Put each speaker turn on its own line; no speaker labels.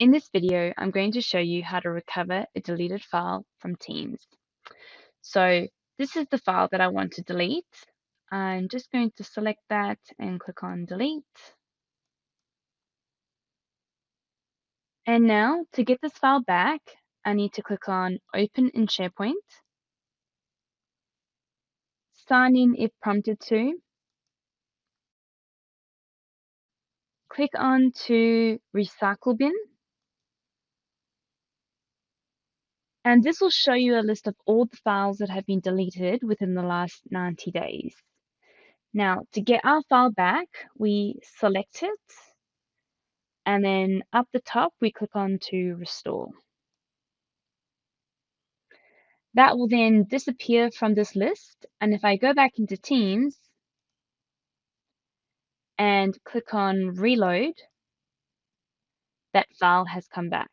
In this video, I'm going to show you how to recover a deleted file from Teams. So this is the file that I want to delete. I'm just going to select that and click on delete. And now to get this file back, I need to click on open in SharePoint, sign in if prompted to, click on to recycle bin, and this will show you a list of all the files that have been deleted within the last 90 days. Now, to get our file back, we select it, and then up the top, we click on to restore. That will then disappear from this list, and if I go back into Teams and click on reload, that file has come back.